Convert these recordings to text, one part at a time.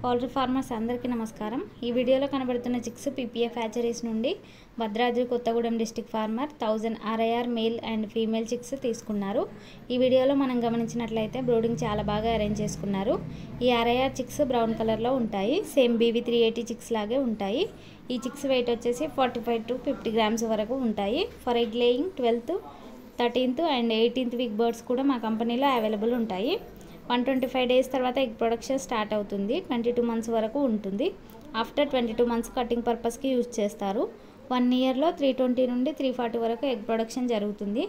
Poultry farmers అందరికీ నమస్కారం। ఈ వీడియోలో కనబడుతున్న చిక్స్ పీపీఎఫ్ హ్యాచరీస్ నుండి Bhadradri Kothagudem district farmer 1000 RIR male and female chicks తీసుకున్నారు। ఈ వీడియోలో మనం గమనించినట్లయితే బ్రూడింగ్ చాలా బాగా అరేంజ్ చేసుకున్నారు। ఈ RIR చిక్స్ బ్రౌన్ కలర్లో ఉంటాయి, సేమ్ BV380 చిక్స్ లాగే ఉంటాయి। ఈ చిక్స్ వెయిట్ వచ్చేసి 45 to 50 గ్రామ్స్ వరకు ఉంటాయి। For egg laying 12th, 13th and 18th week birds కూడా మా కంపెనీలో అవైలబుల్ ఉంటాయి। 125 డేస్ తర్వాత ఎగ్ ప్రొడక్షన్ స్టార్ట్ అవుతుంది, 22 మంత్స్ వరకు ఉంటుంది। ఆఫ్టర్ 22 మంత్స్ కటింగ్ పర్పస్కి యూజ్ చేస్తారు। 1 ఇయర్లో 320 నుండి 340 వరకు ఎగ్ ప్రొడక్షన్ జరుగుతుంది।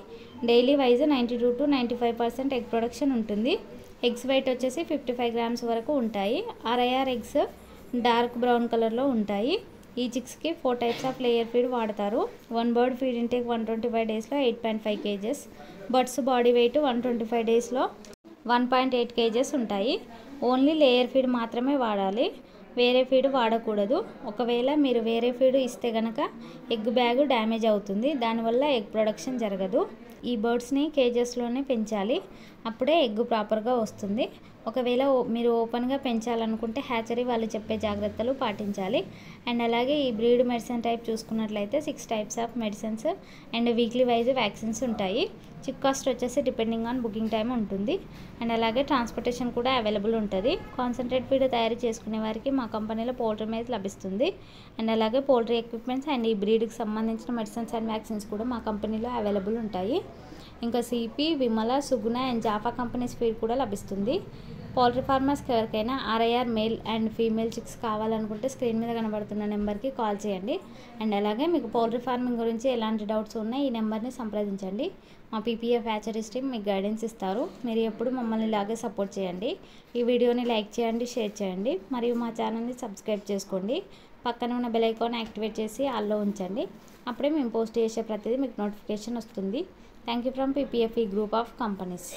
Daily wise 92 to 95% egg production ఉంటుంది। ఎగ్స్ వెయిట్ వచ్చేసి 55 గ్రామ్స్ వరకు ఉంటాయి। RIR ఎగ్స్ డార్క్ బ్రౌన్ కలర్లో ఉంటాయి। ఈ చిక్స్కి 4 టైప్స్ ఆఫ్ లేయర్ ఫీడ్ వాడతారు। 1 బర్డ్ ఫీడ్ ఇంటేక్ 125 డేస్లో 8.5 kgs, బర్డ్స్ బాడీ వెయిట్ 125 డేస్లో 1.8 kgs ఉంటాయి। ఓన్లీ లేయర్ ఫీడ్ మాత్రమే వాడాలి, వేరే ఫీడ్ వాడకూడదు। ఒకవేళ మీరు వేరే ఫీడ్ ఇస్తే గనక ఎగ్ బ్యాగ్ డ్యామేజ్ అవుతుంది, దానివల్ల ఎగ్ ప్రొడక్షన్ జరగదు। ఈ బర్డ్స్ని కేజెస్లోనే పెంచాలి, అప్పుడే ఎగ్ ప్రాపర్గా వస్తుంది। ఒకవేళ మీరు ఓపెన్గా పెంచాలనుకుంటే హ్యాచరీ వాళ్ళు చెప్పే జాగ్రత్తలు పాటించాలి। అండ్ అలాగే ఈ బ్రీడ్ మెడిసిన్ టైప్ చూసుకున్నట్లయితే 6 types of medicines and weekly wise vaccines ఉంటాయి। చిక్ కాస్ట్ వచ్చేసి డిపెండింగ్ ఆన్ బుకింగ్ టైం ఉంటుంది। అండ్ అలాగే ట్రాన్స్పోర్టేషన్ కూడా అవైలబుల్ ఉంటుంది। కాన్సన్ట్రేట్ ఫీడ్ తయారు చేసుకునే వారికి మా కంపెనీలో పౌల్ట్రీ మేజ్ లభిస్తుంది। అండ్ అలాగే పౌల్ట్రీ ఎక్విప్మెంట్స్ అండ్ ఈ బ్రీడ్కి సంబంధించిన మెడిసిన్స్ అండ్ వ్యాక్సిన్స్ కూడా మా కంపెనీలో అవైలబుల్ ఉంటాయి। ఇంకా CP, Vimala, Suguna and Jaffa companies feed కూడా లభిస్తుంది। పౌల్ట్రీ ఫార్మర్స్కి ఎవరికైనా RIR male and female chicks కావాలనుకుంటే స్క్రీన్ మీద కనబడుతున్న నెంబర్కి కాల్ చేయండి। అండ్ అలాగే మీకు పౌల్ట్రీ ఫార్మింగ్ గురించి ఎలాంటి డౌట్స్ ఉన్నా ఈ నెంబర్ని సంప్రదించండి। మా పీపీఎఫ్ హ్యాచరీస్ టీమ్ మీకు గైడెన్స్ ఇస్తారు। మీరు ఎప్పుడు మమ్మల్ని ఇలాగే సపోర్ట్ చేయండి। ఈ వీడియోని లైక్ చేయండి, షేర్ చేయండి మరియు మా ఛానల్ని సబ్స్క్రైబ్ చేసుకోండి। పక్కన ఉన్న బెల్ ఐకాన్ యాక్టివేట్ చేసి ఆల్లో ఉంచండి, అప్పుడే మేము పోస్ట్ చేసే ప్రతిదీ మీకు నోటిఫికేషన్ వస్తుంది। Thank you from PPFE group of companies.